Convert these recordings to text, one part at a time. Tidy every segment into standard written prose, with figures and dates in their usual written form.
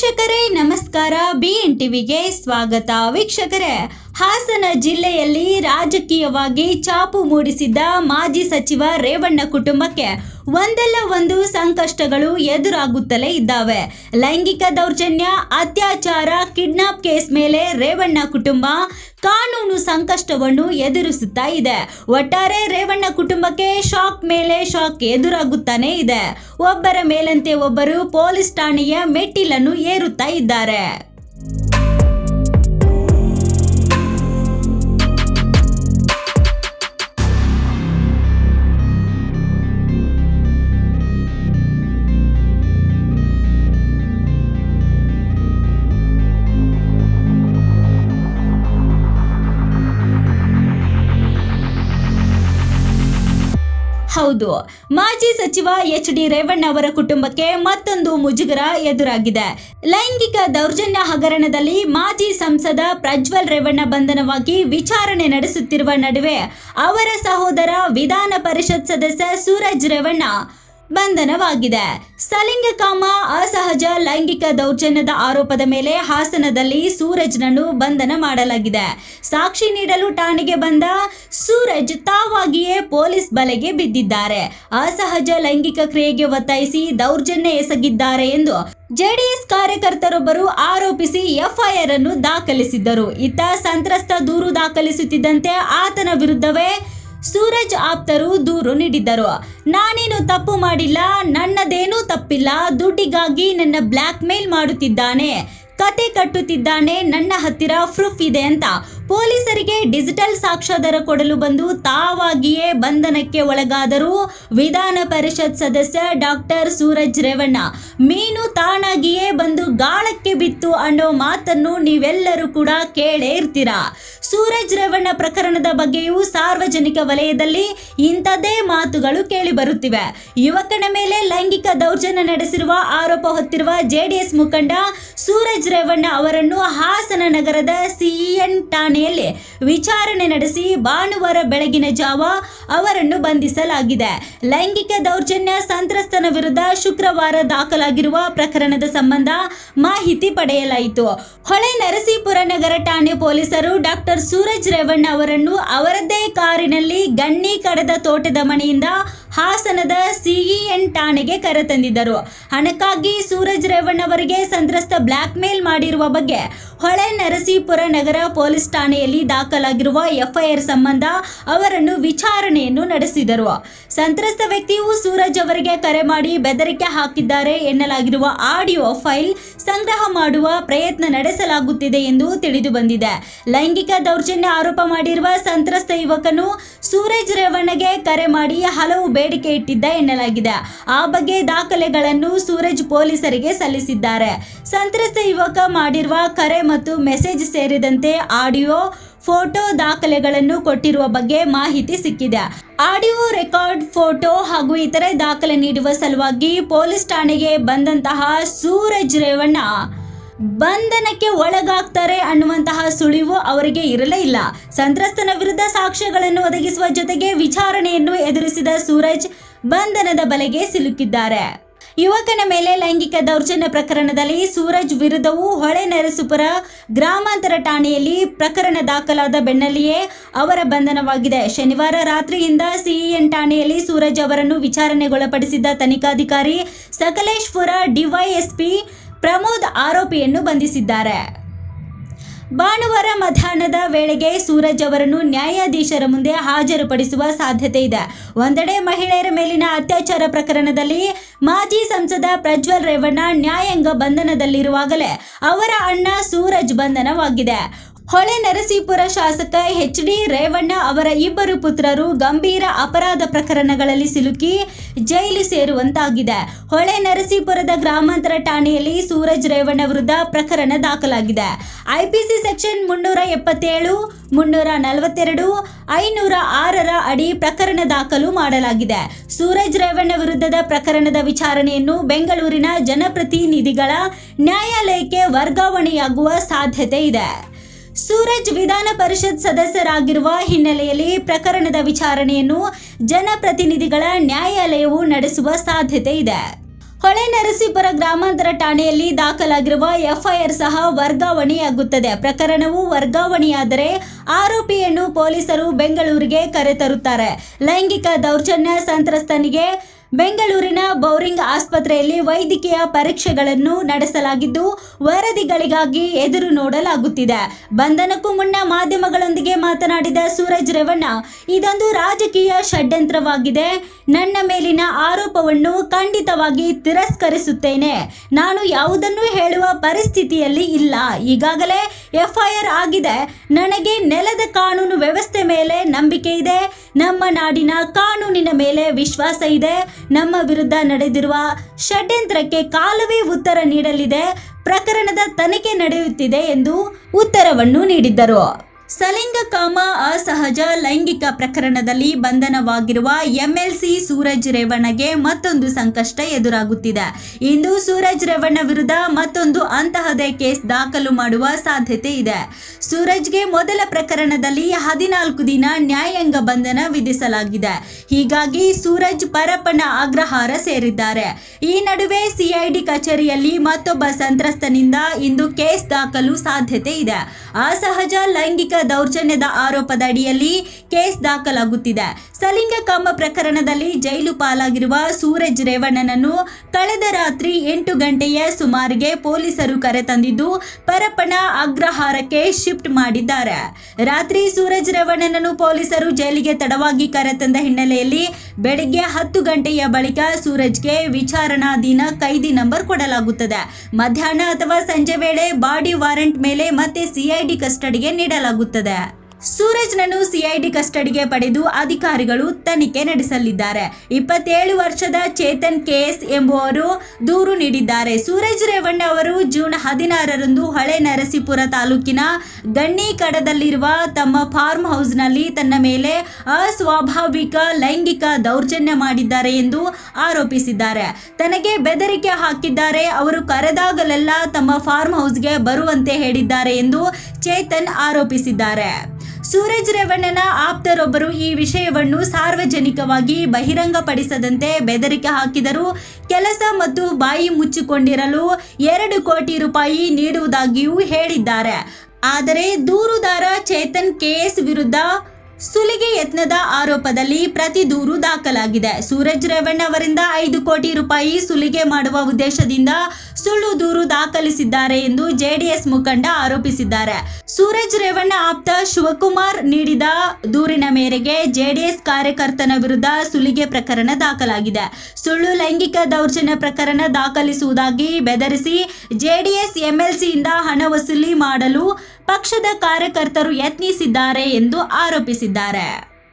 ವೀಕ್ಷಕರೇ ನಮಸ್ಕಾರ, BN ಟಿವಿಗೆ ಸ್ವಾಗತ. ವೀಕ್ಷಕರೇ, ಹಾಸನ ಜಿಲ್ಲೆಯಲ್ಲಿ ರಾಜಕೀಯವಾಗಿ ಚಾಪು ಮೂಡಿಸಿದ್ದ ಮಾಜಿ ಸಚಿವ ರೇವಣ್ಣ ಕುಟುಂಬಕ್ಕೆ ಒಂದಲ್ಲ ಒಂದು ಸಂಕಷ್ಟಗಳು ಎದುರಾಗುತ್ತಲೇ ಇದ್ದಾವೆ. ಲೈಂಗಿಕ ದೌರ್ಜನ್ಯ, ಅತ್ಯಾಚಾರ, ಕಿಡ್ನಾಪ್ ಕೇಸ್ ಮೇಲೆ ರೇವಣ್ಣ ಕುಟುಂಬ ಕಾನೂನು ಸಂಕಷ್ಟವನ್ನು ಎದುರಿಸುತ್ತಾ ಇದೆ. ಒಟ್ಟಾರೆ ರೇವಣ್ಣ ಕುಟುಂಬಕ್ಕೆ ಶಾಕ್ ಮೇಲೆ ಶಾಕ್ ಎದುರಾಗುತ್ತಾನೆ ಇದೆ. ಒಬ್ಬರ ಮೇಲಂತೆ ಒಬ್ಬರು ಪೊಲೀಸ್ ಠಾಣೆಯ ಮೆಟ್ಟಿಲನ್ನು ಏರುತ್ತಾ ಇದ್ದಾರೆ. ಹೌದು, ಮಾಜಿ ಸಚಿವ HD ರೇವಣ್ಣ ಅವರ ಕುಟುಂಬಕ್ಕೆ ಮತ್ತೊಂದು ಮುಜುಗರ ಎದುರಾಗಿದೆ. ಲೈಂಗಿಕ ದೌರ್ಜನ್ಯ ಹಗರಣದಲ್ಲಿ ಮಾಜಿ ಸಂಸದ ಪ್ರಜ್ವಲ್ ರೇವಣ್ಣ ಬಂಧನವಾಗಿ ವಿಚಾರಣೆ ನಡೆಸುತ್ತಿರುವ ನಡುವೆ ಅವರ ಸಹೋದರ ವಿಧಾನ ಪರಿಷತ್ ಸದಸ್ಯ ಸೂರಜ್ ರೇವಣ್ಣ ಬಂಧನವಾಗಿದೆ. ಸಲಿಂಗಕಾಮ, ಅಸಹಜ ಲೈಂಗಿಕ ದೌರ್ಜನ್ಯದ ಆರೋಪದ ಮೇಲೆ ಹಾಸನದಲ್ಲಿ ಸೂರಜ್ನನ್ನು ಬಂಧನ ಮಾಡಲಾಗಿದೆ. ಸಾಕ್ಷಿ ನೀಡಲು ಠಾಣೆಗೆ ಬಂದ ಸೂರಜ್ ತಾವಾಗಿಯೇ ಪೊಲೀಸ್ ಬಲೆಗೆ ಬಿದ್ದಿದ್ದಾರೆ. ಅಸಹಜ ಲೈಂಗಿಕ ಕ್ರಿಯೆಗೆ ಒತ್ತಾಯಿಸಿ ದೌರ್ಜನ್ಯ ಎಸಗಿದ್ದಾರೆ ಎಂದು ಜೆಡಿಎಸ್ ಕಾರ್ಯಕರ್ತರೊಬ್ಬರು ಆರೋಪಿಸಿ FIR ಅನ್ನು ದಾಖಲಿಸಿದ್ದರು. ಇತ್ತ ಸಂತ್ರಸ್ತ ದೂರು ದಾಖಲಿಸುತ್ತಿದ್ದಂತೆ ಆತನ ವಿರುದ್ಧವೇ ಸೂರಜ್ ಆಪ್ತರು ದೂರು ನೀಡಿದ್ದರು. ನಾನೇನು ತಪ್ಪು ಮಾಡಿಲ್ಲ, ನನ್ನದೇನೂ ತಪ್ಪಿಲ್ಲ, ದುಡ್ಡಿಗಾಗಿ ನನ್ನ ಬ್ಲ್ಯಾಕ್ ಮೇಲ್ ಮಾಡುತ್ತಿದ್ದಾನೆ, ಕತೆ ಕಟ್ಟುತ್ತಿದ್ದಾನೆ, ನನ್ನ ಹತ್ತಿರ ಪ್ರೂಫ್ ಇದೆ ಅಂತ ಪೊಲೀಸರಿಗೆ ಡಿಜಿಟಲ್ ಸಾಕ್ಷ್ಯಾಧಾರ ಕೊಡಲು ಬಂದು ತಾವಾಗಿಯೇ ಬಂಧನಕ್ಕೆ ಒಳಗಾದರು ವಿಧಾನ ಪರಿಷತ್ ಸದಸ್ಯ ಡಾಕ್ಟರ್ ಸೂರಜ್ ರೇವಣ್ಣ. ಮೀನು ತಾನಾಗಿಯೇ ಬಂದು ಗಾಳಕ್ಕೆ ಬಿತ್ತು ಅನ್ನೋ ಮಾತನ್ನು ನೀವೆಲ್ಲರೂ ಕೂಡ ಕೇಳೇ ಇರ್ತೀರಾ. ಸೂರಜ್ ರೇವಣ್ಣ ಪ್ರಕರಣದ ಬಗ್ಗೆಯೂ ಸಾರ್ವಜನಿಕ ವಲಯದಲ್ಲಿ ಇಂಥದ್ದೇ ಮಾತುಗಳು ಕೇಳಿ ಬರುತ್ತಿವೆ. ಯುವಕನ ಮೇಲೆ ಲೈಂಗಿಕ ದೌರ್ಜನ್ಯ ನಡೆಸಿರುವ ಆರೋಪ ಹೊತ್ತಿರುವ JDS ಮುಖಂಡ ಸೂರಜ್ ರೇವಣ್ಣ ಅವರನ್ನು ಹಾಸನ ನಗರದ CEN ಠಾಣೆಯಲ್ಲಿ ವಿಚಾರಣೆ ನಡೆಸಿ ಭಾನುವಾರ ಬೆಳಗಿನ ಜಾವ ಅವರನ್ನು ಬಂಧಿಸಲಾಗಿದೆ. ಲೈಂಗಿಕ ದೌರ್ಜನ್ಯ ಸಂತ್ರಸ್ತನ ವಿರುದ್ಧ ಶುಕ್ರವಾರ ದಾಖಲಾಗಿರುವ ಪ್ರಕರಣದ ಸಂಬಂಧ ಮಾಹಿತಿ ಪಡೆಯಲಾಯಿತು. ಹೊಳೆ ನರಸೀಪುರ ನಗರ ಠಾಣೆ ಪೊಲೀಸರು ಡಾಕ್ಟರ್ ಸೂರಜ್ ರೇವಣ್ಣ ಅವರನ್ನು ಅವರದ್ದೇ ಕಾರಿನಲ್ಲಿ ಗಣ್ಣಿ ಕಡದ ತೋಟದ ಮನೆಯಿಂದ ಹಾಸನದ CEN ಠಾಣೆಗೆ ಕರೆತಂದಿದ್ದರು. ಹಣಕ್ಕಾಗಿ ಸೂರಜ್ ರೇವಣ್ಣ ಅವರಿಗೆ ಸಂತ್ರಸ್ತ ಬ್ಲ್ಯಾಕ್ ಮೇಲ್ ಮಾಡಿರುವ ಬಗ್ಗೆ ಹೊಳೆ ನರಸೀಪುರ ನಗರ ಪೊಲೀಸ್ ಠಾಣೆಯಲ್ಲಿ ದಾಖಲಾಗಿರುವ FIR ಸಂಬಂಧ ಅವರನ್ನು ವಿಚಾರಣೆಯನ್ನು ನಡೆಸಿದರು. ಸಂತ್ರಸ್ತ ವ್ಯಕ್ತಿಯು ಸೂರಜ್ ಅವರಿಗೆ ಕರೆ ಮಾಡಿ ಬೆದರಿಕೆ ಹಾಕಿದ್ದಾರೆ ಎನ್ನಲಾಗಿರುವ ಆಡಿಯೋ ಫೈಲ್ ಸಂಗ್ರಹ ಮಾಡುವ ಪ್ರಯತ್ನ ನಡೆಸಲಾಗುತ್ತಿದೆ ಎಂದು ತಿಳಿದು ಬಂದಿದೆ. ಲೈಂಗಿಕ ದೌರ್ಜನ್ಯ ಆರೋಪ ಮಾಡಿರುವ ಸಂತ್ರಸ್ತ ಯುವಕನು ಸೂರಜ್ ರೇವಣ್ಣಗೆ ಕರೆ ಮಾಡಿ ಹಲವು ಬೇಡಿಕೆ ಇಟ್ಟಿದ್ದ ಎನ್ನಲಾಗಿದೆ. ಆ ಬಗ್ಗೆ ದಾಖಲೆಗಳನ್ನು ಸೂರಜ್ ಪೊಲೀಸರಿಗೆ ಸಲ್ಲಿಸಿದ್ದಾರೆ. ಸಂತ್ರಸ್ತ ಯುವಕ ಮಾಡಿರುವ ಕರೆ ಮತ್ತು ಮೆಸೇಜ್ ಸೇರಿದಂತೆ ಆಡಿಯೋ, ಫೋಟೋ ದಾಖಲೆಗಳನ್ನು ಕೊಟ್ಟಿರುವ ಬಗ್ಗೆ ಮಾಹಿತಿ ಸಿಕ್ಕಿದೆ. ಆಡಿಯೋ ರೆಕಾರ್ಡ್, ಫೋಟೋ ಹಾಗೂ ಇತರೆ ದಾಖಲೆ ನೀಡುವ ಸಲುವಾಗಿ ಪೊಲೀಸ್ ಠಾಣೆಗೆ ಬಂದಂತಹ ಸೂರಜ್ ರೇವಣ್ಣ ಬಂಧನಕ್ಕೆ ಒಳಗಾಗ್ತಾರೆ ಅನ್ನುವಂತಹ ಸುಳಿವು ಅವರಿಗೆ ಇರಲೇ ಇಲ್ಲ. ಸಂತ್ರಸ್ತನ ವಿರುದ್ಧ ಸಾಕ್ಷ್ಯಗಳನ್ನು ಒದಗಿಸುವ ಜೊತೆಗೆ ವಿಚಾರಣೆಯನ್ನು ಎದುರಿಸಿದ ಸೂರಜ್ ಬಂಧನದ ಬಲೆಗೆ ಸಿಲುಕಿದ್ದಾರೆ. ಯುವಕನ ಮೇಲೆ ಲೈಂಗಿಕ ದೌರ್ಜನ್ಯ ಪ್ರಕರಣದಲ್ಲಿ ಸೂರಜ್ ವಿರುದ್ಧವೂ ಹೊಳೆ ನರಸೀಪುರ ಗ್ರಾಮಾಂತರ ಠಾಣೆಯಲ್ಲಿ ಪ್ರಕರಣ ದಾಖಲಾದ ಬೆನ್ನಲ್ಲಿಯೇ ಅವರ ಬಂಧನವಾಗಿದೆ. ಶನಿವಾರ ರಾತ್ರಿಯಿಂದ CEN ಠಾಣೆಯಲ್ಲಿ ಸೂರಜ್ ಅವರನ್ನು ವಿಚಾರಣೆಗೊಳಪಡಿಸಿದ್ದ ತನಿಖಾಧಿಕಾರಿ ಸಕಲೇಶ್ಪುರ DYSP ಪ್ರಮೋದ್ ಆರೋಪಿಯನ್ನು ಬಂಧಿಸಿದ್ದಾರೆ. ಭಾನುವಾರ ಮಧ್ಯಾಹ್ನದ ವೇಳೆಗೆ ಸೂರಜ್ ಅವರನ್ನು ನ್ಯಾಯಾಧೀಶರ ಮುಂದೆ ಹಾಜರುಪಡಿಸುವ ಸಾಧ್ಯತೆ ಇದೆ. ಒಂದೆಡೆ ಮಹಿಳೆಯರ ಮೇಲಿನ ಅತ್ಯಾಚಾರ ಪ್ರಕರಣದಲ್ಲಿ ಮಾಜಿ ಸಂಸದ ಪ್ರಜ್ವಲ್ ರೇವಣ್ಣ ನ್ಯಾಯಾಂಗ ಬಂಧನದಲ್ಲಿರುವಾಗಲೇ ಅವರ ಅಣ್ಣ ಸೂರಜ್ ಬಂಧನವಾಗಿದೆ. ಹೊಳೆ ನರಸೀಪುರ ಶಾಸಕ HD ರೇವಣ್ಣ ಅವರ ಇಬ್ಬರು ಪುತ್ರರು ಗಂಭೀರ ಅಪರಾಧ ಪ್ರಕರಣಗಳಲ್ಲಿ ಸಿಲುಕಿ ಜೈಲು ಸೇರುವಂತಾಗಿದೆ. ಹೊಳೆ ನರಸೀಪುರದ ಗ್ರಾಮಾಂತರ ಠಾಣೆಯಲ್ಲಿ ಸೂರಜ್ ರೇವಣ್ಣ ವಿರುದ್ಧ ಪ್ರಕರಣ ದಾಖಲಾಗಿದೆ. IPC ಸೆಕ್ಷನ್ 377, 342, 506 ಅಡಿ ಪ್ರಕರಣ ದಾಖಲು ಮಾಡಲಾಗಿದೆ. ಸೂರಜ್ ರೇವಣ್ಣ ವಿರುದ್ಧದ ಪ್ರಕರಣದ ವಿಚಾರಣೆಯನ್ನು ಬೆಂಗಳೂರಿನ ಜನಪ್ರತಿನಿಧಿಗಳ ನ್ಯಾಯಾಲಯಕ್ಕೆ ವರ್ಗಾವಣೆಯಾಗುವ ಸಾಧ್ಯತೆ ಇದೆ. ಸೂರಜ್ ವಿಧಾನ ಪರಿಷತ್ ಸದಸ್ಯರಾಗಿರುವ ಹಿನ್ನೆಲೆಯಲ್ಲಿ ಪ್ರಕರಣದ ವಿಚಾರಣೆಯನ್ನು ಜನಪ್ರತಿನಿಧಿಗಳ ನ್ಯಾಯಾಲಯವು ನಡೆಸುವ ಸಾಧ್ಯತೆ ಇದೆ. ಹೊಳೆನರಸೀಪುರ ಗ್ರಾಮಾಂತರ ಠಾಣೆಯಲ್ಲಿ ದಾಖಲಾಗಿರುವ ಎಫ್ಐಆರ್ ಸಹ ವರ್ಗಾವಣೆಯಾಗುತ್ತದೆ. ಪ್ರಕರಣವು ವರ್ಗಾವಣೆಯಾದರೆ ಆರೋಪಿಯನ್ನು ಪೊಲೀಸರು ಬೆಂಗಳೂರಿಗೆ ಕರೆತರುತ್ತಾರೆ. ಲೈಂಗಿಕ ದೌರ್ಜನ್ಯ ಸಂತ್ರಸ್ತನಿಗೆ ಬೆಂಗಳೂರಿನ ಬೌರಿಂಗ್ ಆಸ್ಪತ್ರೆಯಲ್ಲಿ ವೈದ್ಯಕೀಯ ಪರೀಕ್ಷೆಗಳನ್ನು ನಡೆಸಲಾಗಿದ್ದು ವರದಿಗಳಿಗಾಗಿ ಎದುರು ನೋಡಲಾಗುತ್ತಿದೆ. ಬಂಧನಕ್ಕೂ ಮುನ್ನ ಮಾಧ್ಯಮಗಳೊಂದಿಗೆ ಮಾತನಾಡಿದ ಸೂರಜ್ ರೇವಣ್ಣ, ಇದೊಂದು ರಾಜಕೀಯ ಷಡ್ಯಂತ್ರವಾಗಿದೆ. ನನ್ನ ಮೇಲಿನ ಆರೋಪವನ್ನು ಖಂಡಿತವಾಗಿ ತಿರಸ್ಕರಿಸುತ್ತೇನೆ. ನಾನು ಯಾವುದನ್ನು ಹೇಳುವ ಪರಿಸ್ಥಿತಿಯಲ್ಲಿ ಇಲ್ಲ. ಈಗಾಗಲೇ ಎಫ್ಐಆರ್ ಆಗಿದೆ. ನನಗೆ ನೆಲದ ಕಾನೂನು ವ್ಯವಸ್ಥೆ ಮೇಲೆ ನಂಬಿಕೆ ಇದೆ. ನಮ್ಮ ನಾಡಿನ ಕಾನೂನಿನ ಮೇಲೆ ವಿಶ್ವಾಸ ಇದೆ. ನಮ್ಮ ವಿರುದ್ಧ ನಡೆದಿರುವ ಷಡ್ಯಂತ್ರಕ್ಕೆ ಕಾಲವೇ ಉತ್ತರ ನೀಡಲಿದೆ. ಪ್ರಕರಣದ ತನಿಖೆ ನಡೆಯುತ್ತಿದೆ ಎಂದು ಉತ್ತರವನ್ನು ನೀಡಿದ್ದರು. ಸಲಿಂಗಕಾಮ ಅಸಹಜ ಲೈಂಗಿಕ ಪ್ರಕರಣದಲ್ಲಿ ಬಂಧನವಾಗಿರುವ ಎಂಎಲ್ಸಿ ಸೂರಜ್ ರೇವಣ್ಣಗೆ ಮತ್ತೊಂದು ಸಂಕಷ್ಟ ಎದುರಾಗುತ್ತಿದೆ. ಇಂದು ಸೂರಜ್ ರೇವಣ್ಣ ವಿರುದ್ಧ ಮತ್ತೊಂದು ಅಂತಹದೇ ಕೇಸ್ ದಾಖಲು ಮಾಡುವ ಸಾಧ್ಯತೆ ಇದೆ. ಸೂರಜ್ಗೆ ಮೊದಲ ಪ್ರಕರಣದಲ್ಲಿ 14 ದಿನ ನ್ಯಾಯಾಂಗ ಬಂಧನ ವಿಧಿಸಲಾಗಿದೆ. ಹೀಗಾಗಿ ಸೂರಜ್ ಪರಪ್ಪನ ಅಗ್ರಹಾರ ಸೇರಿದ್ದಾರೆ. ಈ ನಡುವೆ ಸಿಐಡಿ ಕಚೇರಿಯಲ್ಲಿ ಮತ್ತೊಬ್ಬ ಸಂತ್ರಸ್ತನಿಂದ ಇಂದು ಕೇಸ್ ದಾಖಲು ಸಾಧ್ಯತೆ ಇದೆ. ಅಸಹಜ ಲೈಂಗಿಕ ದೌರ್ಜನ್ಯದ ಆರೋಪದ ಅಡಿಯಲ್ಲಿ ಕೇಸ್ ದಾಖಲಾಗುತ್ತಿದೆ. ಸಲಿಂಗಕಾಮ ಪ್ರಕರಣದಲ್ಲಿ ಜೈಲು ಪಾಲಾಗಿರುವ ಸೂರಜ್ ರೇವಣ್ಣನನ್ನು ಕಳೆದ ರಾತ್ರಿ 8 ಗಂಟೆಯ ಸುಮಾರಿಗೆ ಪೊಲೀಸರು ಕರೆತಂದಿದ್ದು ಪರಪ್ಪನ ಅಗ್ರಹಾರಕ್ಕೆ ಶಿಫ್ಟ್ ಮಾಡಿದ್ದಾರೆ. ರಾತ್ರಿ ಸೂರಜ್ ರೇವಣ್ಣನನ್ನು ಪೊಲೀಸರು ಜೈಲಿಗೆ ತಡವಾಗಿ ಕರೆತಂದ ಹಿನ್ನೆಲೆಯಲ್ಲಿ ಬೆಳಗ್ಗೆ 10 ಗಂಟೆಯ ಬಳಿಕ ಸೂರಜ್ಗೆ ವಿಚಾರಣಾಧೀನ ಕೈದಿ ನಂಬರ್ ಕೊಡಲಾಗುತ್ತದೆ. ಮಧ್ಯಾಹ್ನ ಅಥವಾ ಸಂಜೆ ವೇಳೆ ಬಾಡಿ ವಾರೆಂಟ್ ಮೇಲೆ ಮತ್ತೆ ಸಿಐಡಿ ಕಸ್ಟಡಿಗೆ ನೀಡಲಾಗುತ್ತದೆ. ಸೂರಜ್ನನ್ನು ಸಿಐಡಿ ಕಸ್ಟಡಿಗೆ ಪಡೆದು ಅಧಿಕಾರಿಗಳು ತನಿಖೆ ನಡೆಸಲಿದ್ದಾರೆ. 27 ವರ್ಷದ ಚೇತನ್ ಕೆಎಸ್ ಎಂಬುವರು ದೂರು ನೀಡಿದ್ದಾರೆ. ಸೂರಜ್ ರೇವಣ್ಣ ಅವರು ಜೂನ್ 16ರಂದು ಹೊಳೆನರಸೀಪುರ ತಾಲೂಕಿನ ಗಣ್ಣಿಕಡದಲ್ಲಿರುವ ತಮ್ಮ ಫಾರ್ಮ್ ಹೌಸ್ನಲ್ಲಿ ತನ್ನ ಮೇಲೆ ಅಸ್ವಾಭಾವಿಕ ಲೈಂಗಿಕ ದೌರ್ಜನ್ಯ ಮಾಡಿದ್ದಾರೆ ಎಂದು ಆರೋಪಿಸಿದ್ದಾರೆ. ತನಗೆ ಬೆದರಿಕೆ ಹಾಕಿದ್ದಾರೆ. ಅವರು ಕರೆದಾಗಲೆಲ್ಲ ತಮ್ಮ ಫಾರ್ಮ್ ಹೌಸ್ಗೆ ಬರುವಂತೆ ಹೇಳಿದ್ದಾರೆ ಎಂದು ಚೇತನ್ ಆರೋಪಿಸಿದ್ದಾರೆ. ಸೂರಜ್ ರೇವಣ್ಣನ ಆಪ್ತರೊಬ್ಬರು ಈ ವಿಷಯವನ್ನು ಸಾರ್ವಜನಿಕವಾಗಿ ಬಹಿರಂಗಪಡಿಸದಂತೆ ಬೆದರಿಕೆ ಹಾಕಿದರು. ಕೆಲಸ ಮತ್ತು ಬಾಯಿ ಮುಚ್ಚಿಕೊಂಡಿರಲು 2 ಕೋಟಿ ರೂಪಾಯಿ ನೀಡುವುದಾಗಿಯೂ ಹೇಳಿದ್ದಾರೆ. ಆದರೆ ದೂರುದಾರ ಚೇತನ್ ಕೆಎಸ್ ವಿರುದ್ಧ ಸುಲಿಗೆ ಯತ್ನದ ಆರೋಪದಲ್ಲಿ ಪ್ರತಿ ದೂರು ದಾಖಲಾಗಿದೆ. ಸೂರಜ್ ರೇವಣ್ಣ ಅವರಿಂದ 5 ಕೋಟಿ ರೂಪಾಯಿ ಸುಲಿಗೆ ಮಾಡುವ ಉದ್ದೇಶದಿಂದ ಸುಳ್ಳು ದೂರು ದಾಖಲಿಸಿದ್ದಾರೆ ಎಂದು ಜೆಡಿಎಸ್ ಮುಖಂಡ ಆರೋಪಿಸಿದ್ದಾರೆ. ಸೂರಜ್ ರೇವಣ್ಣ ಆಪ್ತ ಶಿವಕುಮಾರ್ ನೀಡಿದ ದೂರಿನ ಮೇರೆಗೆ ಜೆಡಿಎಸ್ ಕಾರ್ಯಕರ್ತನ ವಿರುದ್ಧ ಸುಲಿಗೆ ಪ್ರಕರಣ ದಾಖಲಾಗಿದೆ. ಸುಳ್ಳು ಲೈಂಗಿಕ ದೌರ್ಜನ್ಯ ಪ್ರಕರಣ ದಾಖಲಿಸುವುದಾಗಿ ಬೆದರಿಸಿ ಜೆಡಿಎಸ್ ಎಂಎಲ್ಸಿಯಿಂದ ಹಣ ವಸೂಲಿ ಮಾಡಲು ಪಕ್ಷದ ಕಾರ್ಯಕರ್ತರು ಯತ್ನಿಸಿದ್ದಾರೆ ಎಂದು ಆರೋಪಿಸಿದ್ದಾರೆ.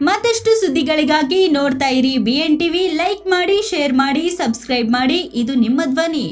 ಮತ್ತಷ್ಟು ಸುದ್ದಿಗಳಿಗಾಗಿ ನೋಡ್ತಾ ಇರಿ BN TV. ಲೈಕ್ ಮಾಡಿ, ಶೇರ್ ಮಾಡಿ, ಸಬ್ಸ್ಕ್ರೈಬ್ ಮಾಡಿ. ಇದು ನಿಮ್ಮ ಧ್ವನಿ.